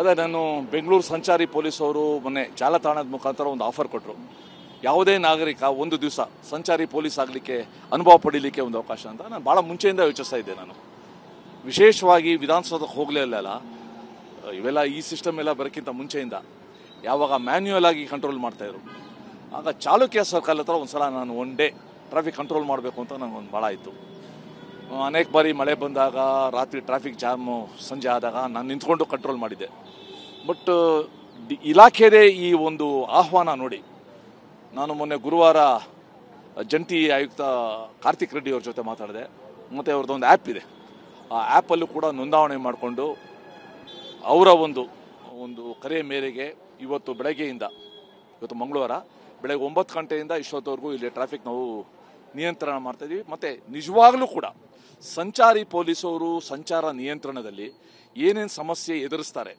ಅದೇ ನಾನು ಬೆಂಗಳೂರು ಸಂಚಾರಿ ಪೊಲೀಸವರು ಮೊನ್ನೆ ಜಾಲತಾಣದ ಮುಖಾಂತರ ಒಂದು ಆಫರ್ ಕೊಟ್ಟರು. ಯಾವುದೇ ನಾಗರಿಕ ಒಂದು ದಿವಸ ಸಂಚಾರಿ ಪೊಲೀಸ್ ಆಗಲಿಕ್ಕೆ ಅನುಭವ ಪಡೀಲಿಕ್ಕೆ ಒಂದು ಅವಕಾಶ ಅಂತ ನಾನು ಭಾಳ ಮುಂಚೆಯಿಂದ ಯೋಚಿಸ್ತಾ ಇದ್ದೆ. ನಾನು ವಿಶೇಷವಾಗಿ ವಿಧಾನಸೌಧಕ್ಕೆ ಹೋಗಲೇ ಇಲ್ಲ, ಇವೆಲ್ಲ ಈ ಸಿಸ್ಟಮ್ ಎಲ್ಲ ಬರೋಕ್ಕಿಂತ ಮುಂಚೆಯಿಂದ ಯಾವಾಗ ಮ್ಯಾನ್ಯುಯಲ್ ಆಗಿ ಕಂಟ್ರೋಲ್ ಮಾಡ್ತಾಯಿದ್ರು, ಆಗ ಚಾಲುಕ್ಯ ಸರ್ಕಲ್ ಹತ್ರ ಒಂದು ಸಲ ನಾನು ಒನ್ ಡೇ ಟ್ರಾಫಿಕ್ ಕಂಟ್ರೋಲ್ ಮಾಡಬೇಕು ಅಂತ ನನಗೊಂದು ಭಾಳ ಇತ್ತು. ಅನೇಕ ಬಾರಿ ಮಳೆ ಬಂದಾಗ ರಾತ್ರಿ ಟ್ರಾಫಿಕ್ ಜಾಮು ಸಂಜೆ ಆದಾಗ ನಾನು ನಿಂತ್ಕೊಂಡು ಕಂಟ್ರೋಲ್ ಮಾಡಿದ್ದೆ. ಬಟ್ ಇಲಾಖೆದೇ ಈ ಒಂದು ಆಹ್ವಾನ ನೋಡಿ ನಾನು ಮೊನ್ನೆ ಗುರುವಾರ ಜಂಟಿ ಆಯುಕ್ತ ಕಾರ್ತಿಕ್ ರೆಡ್ಡಿ ಅವ್ರ ಜೊತೆ ಮಾತಾಡಿದೆ. ಮತ್ತು ಅವ್ರದ್ದೊಂದು ಆ್ಯಪ್ ಇದೆ, ಆ ಆ್ಯಪಲ್ಲೂ ಕೂಡ ನೋಂದಾವಣೆ ಮಾಡಿಕೊಂಡು ಅವರ ಒಂದು ಕರೆಯ ಮೇರೆಗೆ ಇವತ್ತು ಬೆಳಗ್ಗೆಯಿಂದ, ಇವತ್ತು ಮಂಗಳವಾರ ಬೆಳಗ್ಗೆ 9 ಗಂಟೆಯಿಂದ ಇಷ್ಟೊತ್ತವರೆಗೂ ಇಲ್ಲಿ ಟ್ರಾಫಿಕ್ ನಾವು ನಿಯಂತ್ರಣ ಮಾಡ್ತಾಯಿದ್ದೀವಿ. ಮತ್ತು ನಿಜವಾಗಲೂ ಕೂಡ ಸಂಚಾರಿ ಪೊಲೀಸವರು ಸಂಚಾರ ನಿಯಂತ್ರಣದಲ್ಲಿ ಏನೇನು ಸಮಸ್ಯೆ ಎದುರಿಸ್ತಾರೆ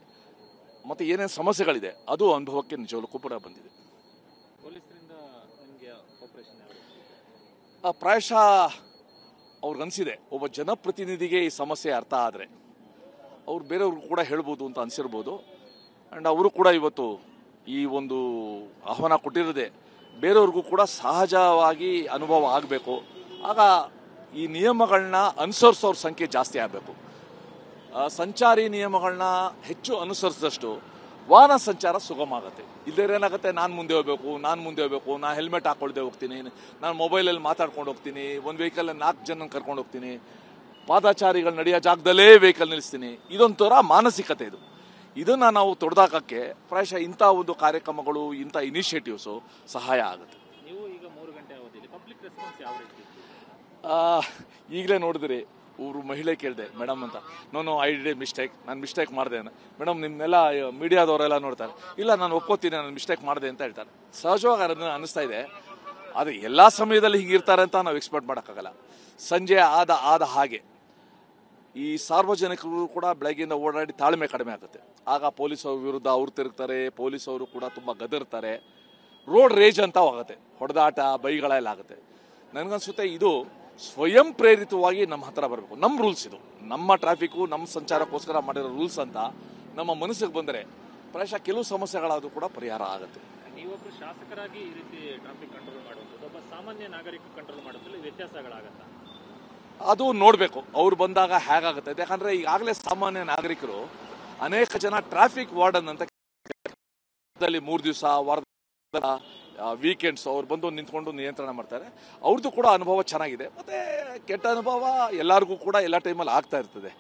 ಮತ್ತು ಏನೇನು ಸಮಸ್ಯೆಗಳಿದೆ ಅದು ಅನುಭವಕ್ಕೆ ನಿಜವಾಗ್ಲೂ ಕೂಡ ಬಂದಿದೆ. ಪ್ರಾಯಶಃ ಅವ್ರಿಗನ್ಸಿದೆ, ಒಬ್ಬ ಜನಪ್ರತಿನಿಧಿಗೆ ಈ ಸಮಸ್ಯೆ ಅರ್ಥ ಆದರೆ ಅವ್ರು ಬೇರೆಯವ್ರಿಗೂ ಕೂಡ ಹೇಳ್ಬೋದು ಅಂತ ಅನಿಸಿರ್ಬೋದು. ಆ್ಯಂಡ್ ಅವರು ಕೂಡ ಇವತ್ತು ಈ ಒಂದು ಆಹ್ವಾನ ಕೊಟ್ಟಿರೋದೆ ಬೇರೆಯವ್ರಿಗೂ ಕೂಡ ಸಹಜವಾಗಿ ಅನುಭವ ಆಗಬೇಕು. ಆಗ ಈ ನಿಯಮಗಳನ್ನ ಅನುಸರಿಸೋರ ಸಂಖ್ಯೆ ಜಾಸ್ತಿ ಆಗಬೇಕು. ಸಂಚಾರಿ ನಿಯಮಗಳನ್ನ ಹೆಚ್ಚು ಅನುಸರಿಸಿದಷ್ಟು ವಾಹನ ಸಂಚಾರ ಸುಗಮ ಆಗುತ್ತೆ. ಇಲ್ಲದೇ ಏನಾಗುತ್ತೆ, ನಾನು ಮುಂದೆ ಹೋಗಬೇಕು, ನಾನು ಹೆಲ್ಮೆಟ್ ಹಾಕ್ಕೊಳ್ದೆ ಹೋಗ್ತೀನಿ, ನಾನು ಮೊಬೈಲಲ್ಲಿ ಮಾತಾಡ್ಕೊಂಡು ಹೋಗ್ತೀನಿ, ಒಂದು ವೆಹಿಕಲಲ್ಲಿ 4 ಜನ ಕರ್ಕೊಂಡು ಹೋಗ್ತೀನಿ, ಪಾದಚಾರಿಗಳು ನಡೆಯೋ ಜಾಗದಲ್ಲೇ ವೆಹಿಕಲ್ ನಿಲ್ಲಿಸ್ತೀನಿ. ಇದೊಂಥರ ಮಾನಸಿಕತೆ. ಇದನ್ನು ನಾವು ತೊಡೆದಾಕಕ್ಕೆ ಪ್ರಾಯಶಃ ಇಂಥ ಒಂದು ಕಾರ್ಯಕ್ರಮಗಳು, ಇಂಥ ಇನಿಷಿಯೇಟಿವ್ಸು ಸಹಾಯ ಆಗುತ್ತೆ. ನೀವು ಈಗ 3 ಗಂಟೆ ಅವಧಿಯಲ್ಲಿ ಪಬ್ಲಿಕ್ ರೆಸ್ಪಾನ್ಸ್ ಯಾವ ರೀತಿ? ಈಗಲೇ ನೋಡಿದ್ರಿ, ಅವರು ಮಹಿಳೆ ಕೇಳಿದೆ ಮೇಡಮ್ ಅಂತ, ಐ ಡಿಡ್ ಮಿಸ್ಟೇಕ್, ನಾನು ಮಿಸ್ಟೇಕ್ ಮಾಡಿದೆ. ಮೇಡಮ್ ನಿಮ್ಮನ್ನೆಲ್ಲ ಮೀಡಿಯಾದವರೆಲ್ಲ ನೋಡ್ತಾರೆ, ಇಲ್ಲ ನಾನು ಒಪ್ಕೋತೀನಿ ನಾನು ಮಿಸ್ಟೇಕ್ ಮಾಡಿದೆ ಅಂತ ಹೇಳ್ತಾರೆ. ಸಹಜವಾಗಿ ಅದನ್ನು ಅನ್ನಿಸ್ತಾ ಇದೆ. ಆದರೆ ಎಲ್ಲ ಸಮಯದಲ್ಲಿ ಹೀಗಿರ್ತಾರೆ ಅಂತ ನಾವು ಎಕ್ಸ್ಪೆಕ್ಟ್ ಮಾಡೋಕ್ಕಾಗಲ್ಲ. ಸಂಜೆ ಆದ ಹಾಗೆ ಈ ಸಾರ್ವಜನಿಕರು ಕೂಡ ಬೆಳಗ್ಗೆಯಿಂದ ಓಡಾಡಿ ತಾಳ್ಮೆ ಕಡಿಮೆ ಆಗುತ್ತೆ. ಆಗ ಪೊಲೀಸವ್ರ ವಿರುದ್ಧ ಅವ್ರು ತಿರುಗ್ತಾರೆ, ಪೊಲೀಸವರು ಕೂಡ ತುಂಬ ಗದರ್ತಾರೆ, ರೋಡ್ ರೇಜ್ ಅಂತ ಆಗುತ್ತೆ, ಹೊಡೆದಾಟ ಬೈಗಳೆಲ್ಲ ಆಗುತ್ತೆ. ನನಗನ್ಸುತ್ತೆ ಇದು ಸ್ವಯಂ ಪ್ರೇರಿತವಾಗಿ ನಮ್ಮ ಹತ್ರ ಬರಬೇಕು. ನಮ್ಮ ರೂಲ್ಸ್ ಇದು, ನಮ್ಮ ಟ್ರಾಫಿಕ್ಕು ನಮ್ಮ ಸಂಚಾರಕ್ಕೋಸ್ಕರ ಮಾಡಿರೋ ರೂಲ್ಸ್ ಅಂತ ನಮ್ಮ ಮನಸ್ಸಿಗೆ ಬಂದರೆ ಪ್ರಾಯಶಃ ಕೆಲವು ಸಮಸ್ಯೆಗಳಾದರೂ ಕೂಡ ಪರಿಹಾರ ಆಗುತ್ತೆ. ನೀವೊಬ್ಬರು ಶಾಸಕರಾಗಿ ಈ ರೀತಿ ಟ್ರಾಫಿಕ್ ಕಂಟ್ರೋಲ್ ಮಾಡುವಂಥದ್ದು, ಒಬ್ಬ ಸಾಮಾನ್ಯ ನಾಗರಿಕ ಕಂಟ್ರೋಲ್ ಮಾಡೋದ್ರಲ್ಲಿ ವ್ಯತ್ಯಾಸಗಳಾಗತ್ತಾ? ಅದು ನೋಡಬೇಕು ಅವ್ರು ಬಂದಾಗ ಹೇಗಾಗುತ್ತೆ. ಯಾಕಂದರೆ ಈಗಾಗಲೇ ಸಾಮಾನ್ಯ ನಾಗರಿಕರು ಅನೇಕ ಜನ ಟ್ರಾಫಿಕ್ ವಾರ್ಡನ್ ಅಂತ 3 ದಿವಸ ವಾರದ ವೀಕೆಂಡ್ಸ್ ಅವ್ರು ಬಂದು ನಿಂತ್ಕೊಂಡು ನಿಯಂತ್ರಣ ಮಾಡ್ತಾರೆ. ಅವ್ರದ್ದು ಕೂಡ ಅನುಭವ ಚೆನ್ನಾಗಿದೆ. ಮತ್ತು ಕೆಟ್ಟ ಅನುಭವ ಎಲ್ಲರಿಗೂ ಕೂಡ ಎಲ್ಲ ಟೈಮಲ್ಲಿ ಆಗ್ತಾ ಇರ್ತದೆ.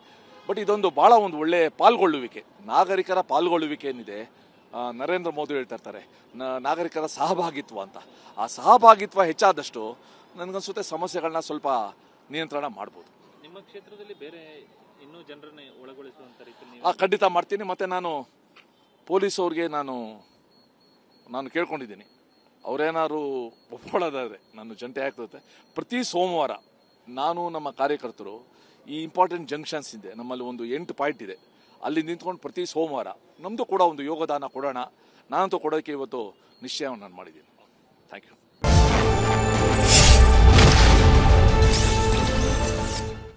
ಬಟ್ ಇದೊಂದು ಭಾಳ ಒಂದು ಒಳ್ಳೆಯ ಪಾಲ್ಗೊಳ್ಳುವಿಕೆ, ನಾಗರಿಕರ ಪಾಲ್ಗೊಳ್ಳುವಿಕೆ ಏನಿದೆ, ನರೇಂದ್ರ ಮೋದಿ ಹೇಳ್ತಾ ಇರ್ತಾರೆ ನಾಗರಿಕರ ಸಹಭಾಗಿತ್ವ ಅಂತ. ಆ ಸಹಭಾಗಿತ್ವ ಹೆಚ್ಚಾದಷ್ಟು ನನಗನ್ಸುತ್ತೆ ಸಮಸ್ಯೆಗಳನ್ನ ಸ್ವಲ್ಪ ನಿಯಂತ್ರಣ ಮಾಡ್ಬೋದು. ನಿಮ್ಮ ಕ್ಷೇತ್ರದಲ್ಲಿ ಬೇರೆ ಇನ್ನೂ ಜನರನ್ನ ಒಳಗೊಳಿಸುವಂಥ ರೀತಿಯಲ್ಲಿ ಖಂಡಿತ ಮಾಡ್ತೀನಿ. ಮತ್ತು ನಾನು ಪೊಲೀಸವ್ರಿಗೆ ನಾನು ಕೇಳ್ಕೊಂಡಿದ್ದೀನಿ, ಅವರೇನಾದ್ರು ಒಪ್ಕೊಳ್ಳೋದಾದರೆ ನಾನು ಜಂಟಿ ಆಗ್ತದೆ ಪ್ರತಿ ಸೋಮವಾರ ನಾನು ನಮ್ಮ ಕಾರ್ಯಕರ್ತರು ಈ ಇಂಪಾರ್ಟೆಂಟ್ ಜಂಕ್ಷನ್ಸ್ ಇದೆ, ನಮ್ಮಲ್ಲಿ ಒಂದು 8 ಪಾಯಿಂಟ್ ಇದೆ, ಅಲ್ಲಿ ನಿಂತ್ಕೊಂಡು ಪ್ರತಿ ಸೋಮವಾರ ನಮ್ಮದು ಕೂಡ ಒಂದು ಯೋಗದಾನ ಕೊಡೋಣ. ನಾನಂತೂ ಕೊಡೋಕ್ಕೆ ಇವತ್ತು ನಿಶ್ಚಯವನ್ನು ನಾನು ಮಾಡಿದ್ದೀನಿ. Thank you.